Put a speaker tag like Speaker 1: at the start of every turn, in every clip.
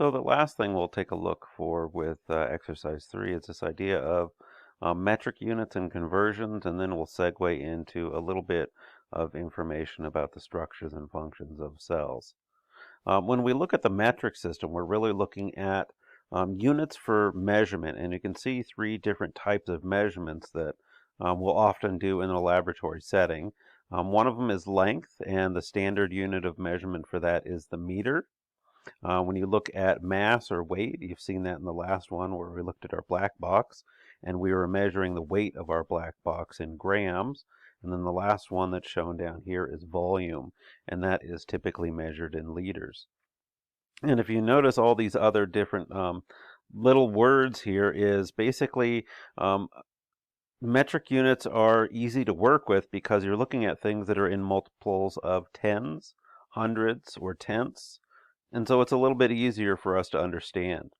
Speaker 1: So the last thing we'll take a look for with exercise 3 is this idea of metric units and conversions, and then we'll segue into a little bit of information about the structures and functions of cells. When we look at the metric system, we're really looking at units for measurement, and you can see three different types of measurements that we'll often do in a laboratory setting. One of them is length, and the standard unit of measurement for that is the meter. When you look at mass or weight, you've seen that in the last one where we looked at our black box and we were measuring the weight of our black box in grams. And then the last one that's shown down here is volume, and that is typically measured in liters. And if you notice all these other different little words here is basically metric units are easy to work with because you're looking at things that are in multiples of tens, hundreds, or tenths. And so it's a little bit easier for us to understand.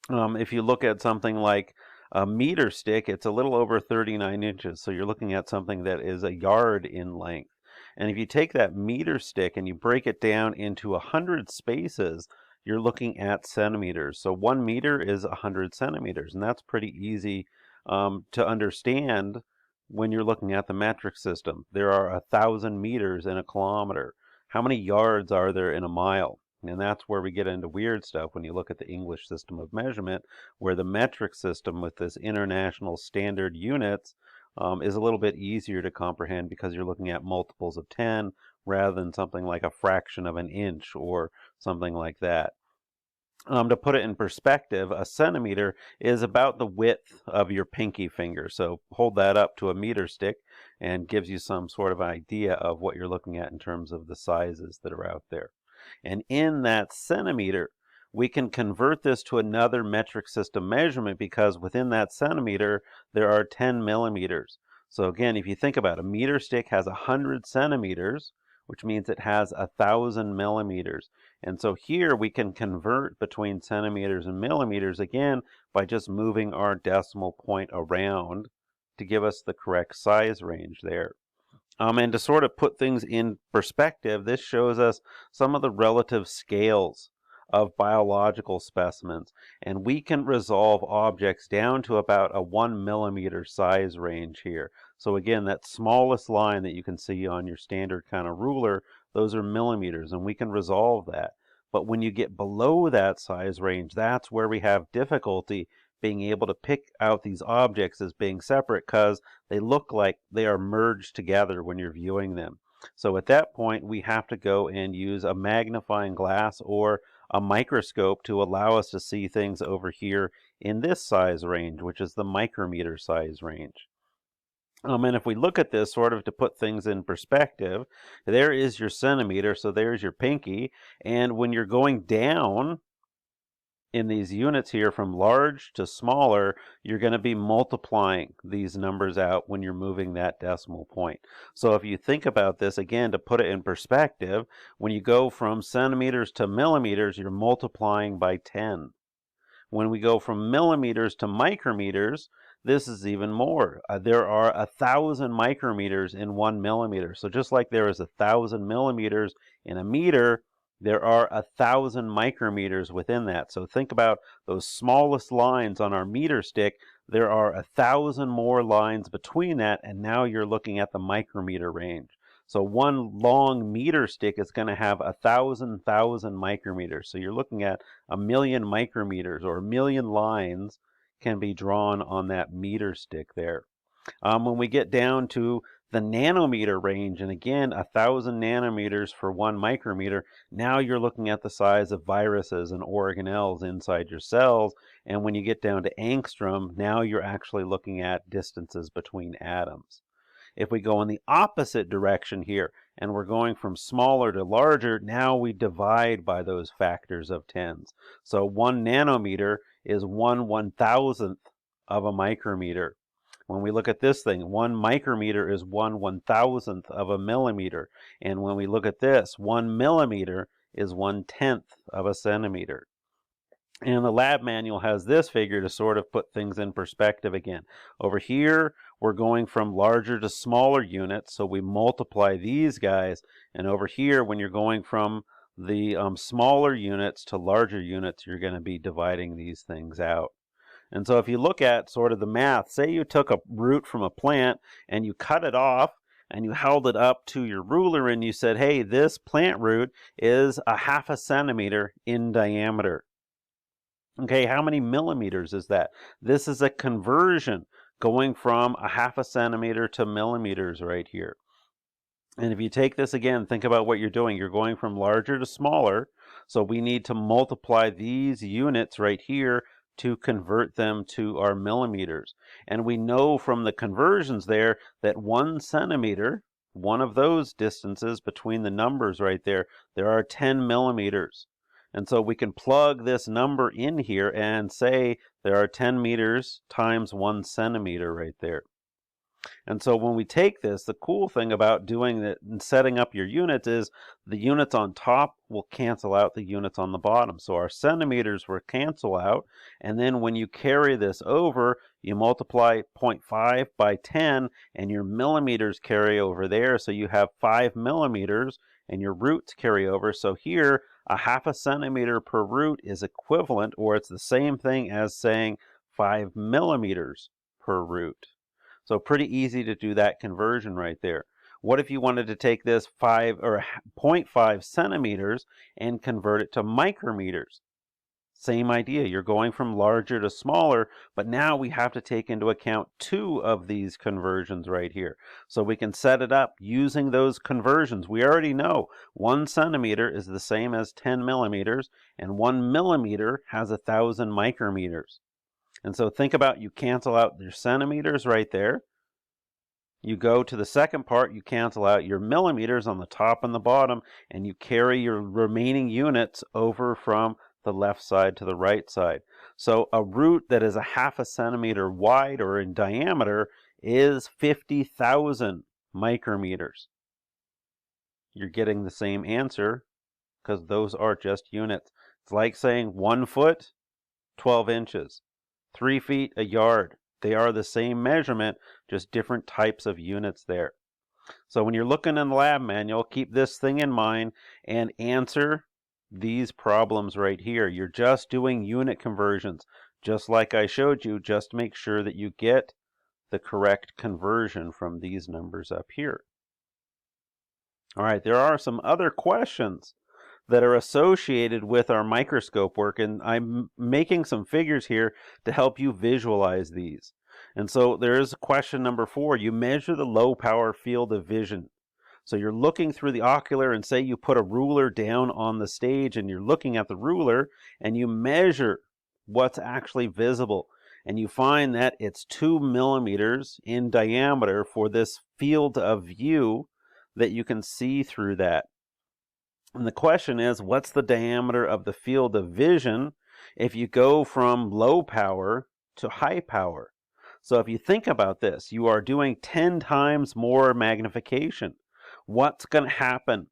Speaker 1: If you look at something like a meter stick, it's a little over 39 inches. So you're looking at something that is a yard in length. And if you take that meter stick and you break it down into 100 spaces, you're looking at centimeters. So 1 meter is 100 centimeters. And that's pretty easy to understand when you're looking at the metric system. There are 1,000 meters in a kilometer. How many yards are there in a mile? And that's where we get into weird stuff when you look at the English system of measurement, where the metric system with this international standard units is a little bit easier to comprehend because you're looking at multiples of 10 rather than something like a fraction of an inch or something like that. To put it in perspective, a centimeter is about the width of your pinky finger. So hold that up to a meter stick and gives you some sort of idea of what you're looking at in terms of the sizes that are out there. And in that centimeter, we can convert this to another metric system measurement because within that centimeter, there are 10 millimeters. So again, if you think about it, a meter stick has 100 centimeters, which means it has 1,000 millimeters. And so here we can convert between centimeters and millimeters again by just moving our decimal point around to give us the correct size range there. And to sort of put things in perspective, this shows us some of the relative scales of biological specimens. And we can resolve objects down to about a 1 millimeter size range here. So again, that smallest line that you can see on your standard kind of ruler, those are millimeters, and we can resolve that. But when you get below that size range, that's where we have difficulty being able to pick out these objects as being separate because they look like they are merged together when you're viewing them. So at that point, we have to go and use a magnifying glass or a microscope to allow us to see things over here in this size range, which is the micrometer size range. And if we look at this sort of to put things in perspective, there is your centimeter, so there's your pinky, and when you're going down in these units here from large to smaller, you're going to be multiplying these numbers out when you're moving that decimal point. So if you think about this, again, to put it in perspective, when you go from centimeters to millimeters, you're multiplying by 10. When we go from millimeters to micrometers, this is even more. There are 1,000 micrometers in 1 millimeter. So just like there is 1,000 millimeters in a meter, there are 1,000 micrometers within that. So think about those smallest lines on our meter stick. There are 1,000 more lines between that, and now you're looking at the micrometer range. So one long meter stick is going to have 1,000 micrometers. So you're looking at 1,000,000 micrometers, or 1,000,000 lines can be drawn on that meter stick there. When we get down to the nanometer range, and again, 1,000 nanometers for 1 micrometer, now you're looking at the size of viruses and organelles inside your cells. And when you get down to angstrom, now you're actually looking at distances between atoms. If we go in the opposite direction here, and we're going from smaller to larger, now we divide by those factors of tens. So 1 nanometer is 1/1,000th of a micrometer. When we look at this thing, 1 micrometer is 1/1,000th of a millimeter. And when we look at this, 1 millimeter is 1/10th of a centimeter. And the lab manual has this figure to sort of put things in perspective again. Over here, we're going from larger to smaller units, so we multiply these guys. And over here, when you're going from the smaller units to larger units, you're going to be dividing these things out. And so if you look at sort of the math, say you took a root from a plant and you cut it off and you held it up to your ruler and you said, hey, this plant root is a 1/2 centimeter in diameter. Okay, how many millimeters is that? This is a conversion going from a 1/2 centimeter to millimeters right here. And if you take this again, think about what you're doing. You're going from larger to smaller. So we need to multiply these units right here to convert them to our millimeters. And we know from the conversions there that 1 centimeter, one of those distances between the numbers right there, there are 10 millimeters. And so we can plug this number in here and say there are 10 meters times 1 centimeter right there. And so when we take this, the cool thing about doing that and setting up your units is the units on top will cancel out the units on the bottom. So our centimeters will cancel out. And then when you carry this over, you multiply 0.5 by 10 and your millimeters carry over there. So you have 5 millimeters and your roots carry over. So here, a 1/2 centimeter per root is equivalent, or it's the same thing as saying 5 millimeters per root. So pretty easy to do that conversion right there. What if you wanted to take this 0.5 centimeters and convert it to micrometers? Same idea. You're going from larger to smaller, but now we have to take into account 2 of these conversions right here. So we can set it up using those conversions. We already know 1 centimeter is the same as 10 millimeters, and 1 millimeter has 1,000 micrometers. And so think about, you cancel out your centimeters right there. You go to the second part, you cancel out your millimeters on the top and the bottom, and you carry your remaining units over from the left side to the right side. So a root that is a 1/2 centimeter wide or in diameter is 50,000 micrometers. You're getting the same answer because those are just units. It's like saying 1 foot, 12 inches. 3 feet, a yard. They are the same measurement, just different types of units there. So when you're looking in the lab manual, keep this thing in mind and answer these problems right here. You're just doing unit conversions, just like I showed you. Just make sure that you get the correct conversion from these numbers up here. All right, there are some other questions that are associated with our microscope work, and I'm making some figures here to help you visualize these. And so there is question number 4. You measure the low power field of vision. So you're looking through the ocular, and say you put a ruler down on the stage and you're looking at the ruler and you measure what's actually visible, and you find that it's 2 millimeters in diameter for this field of view that you can see through that. And the question is, what's the diameter of the field of vision if you go from low power to high power? So if you think about this, you are doing 10 times more magnification. What's going to happen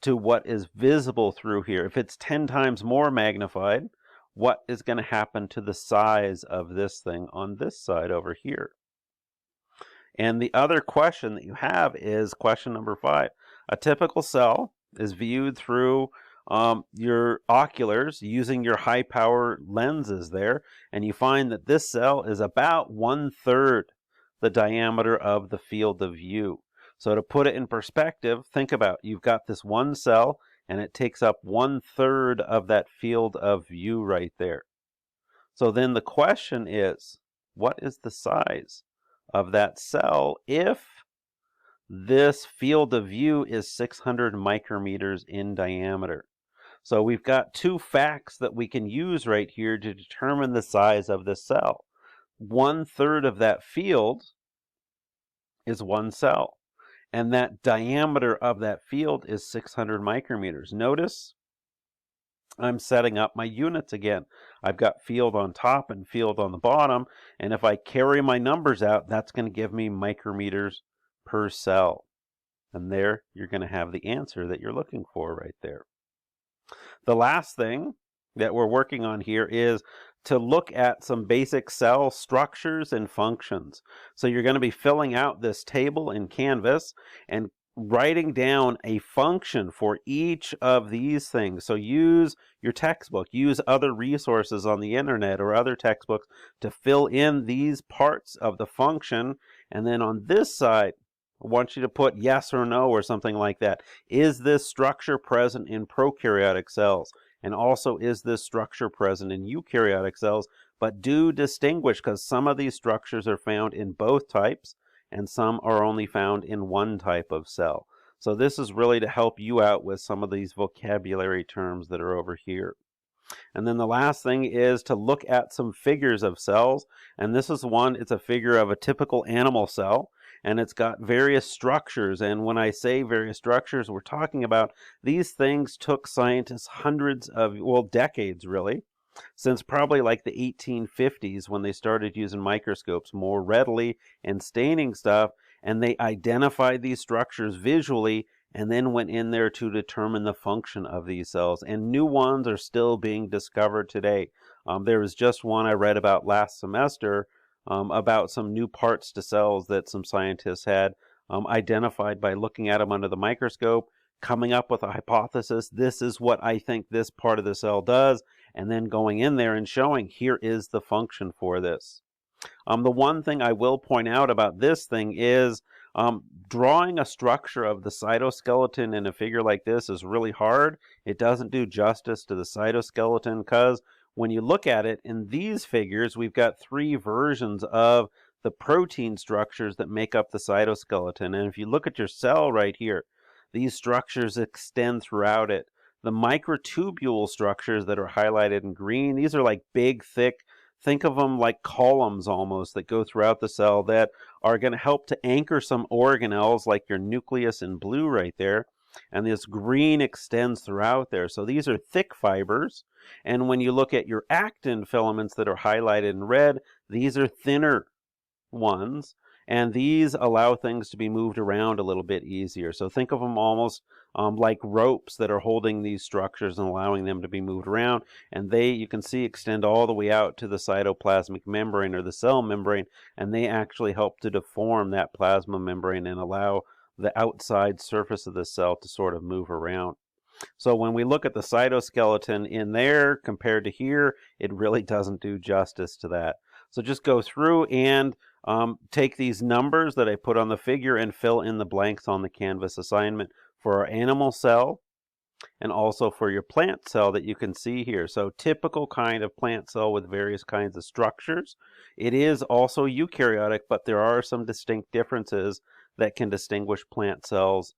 Speaker 1: to what is visible through here? If it's 10 times more magnified, what is going to happen to the size of this thing on this side over here? And the other question that you have is question number 5. A typical cell is viewed through your oculars using your high power lenses there, and you find that this cell is about 1/3 the diameter of the field of view. So to put it in perspective, think about, you've got this one cell and it takes up 1/3 of that field of view right there. So then the question is, what is the size of that cell if this field of view is 600 micrometers in diameter? So we've got 2 facts that we can use right here to determine the size of the cell. 1/3 of that field is one cell, and that diameter of that field is 600 micrometers. Notice I'm setting up my units again. I've got field on top and field on the bottom, and if I carry my numbers out, that's going to give me micrometers per cell. And there you're going to have the answer that you're looking for right there. The last thing that we're working on here is to look at some basic cell structures and functions. So you're going to be filling out this table in Canvas, and writing down a function for each of these things. So use your textbook, use other resources on the internet or other textbooks to fill in these parts of the function. And then on this side, I want you to put yes or no or something like that. Is this structure present in prokaryotic cells? And also, is this structure present in eukaryotic cells? But do distinguish, because some of these structures are found in both types and some are only found in one type of cell. So this is really to help you out with some of these vocabulary terms that are over here. And then the last thing is to look at some figures of cells. And this is one, it's a figure of a typical animal cell. And it's got various structures. And when I say various structures, we're talking about these things took scientists hundreds of, well, decades really, since probably like the 1850s when they started using microscopes more readily and staining stuff, and they identified these structures visually and then went in there to determine the function of these cells. And new ones are still being discovered today. There was just one I read about last semester about some new parts to cells that some scientists had identified by looking at them under the microscope, coming up with a hypothesis. This is what I think this part of the cell does, and then going in there and showing here is the function for this. The one thing I will point out about this thing is drawing a structure of the cytoskeleton in a figure like this is really hard. It doesn't do justice to the cytoskeleton because when you look at it in these figures, we've got three versions of the protein structures that make up the cytoskeleton. And if you look at your cell right here, these structures extend throughout it. The microtubule structures that are highlighted in green, these are like big, thick, think of them like columns almost that go throughout the cell that are going to help to anchor some organelles like your nucleus in blue right there. And this green extends throughout there. So these are thick fibers. And when you look at your actin filaments that are highlighted in red, these are thinner ones. And these allow things to be moved around a little bit easier. So think of them almost like ropes that are holding these structures and allowing them to be moved around. And they, you can see, extend all the way out to the cytoplasmic membrane or the cell membrane. And they actually help to deform that plasma membrane and allow the outside surface of the cell to sort of move around. So when we look at the cytoskeleton in there compared to here, it really doesn't do justice to that. So just go through and take these numbers that I put on the figure and fill in the blanks on the Canvas assignment for our animal cell and also for your plant cell that you can see here. So typical kind of plant cell with various kinds of structures. It is also eukaryotic, but there are some distinct differences that can distinguish plant cells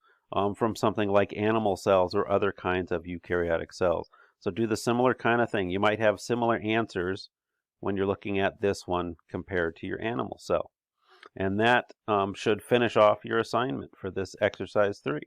Speaker 1: from something like animal cells or other kinds of eukaryotic cells. So do the similar kind of thing. You might have similar answers when you're looking at this one compared to your animal cell. And that should finish off your assignment for this exercise 3.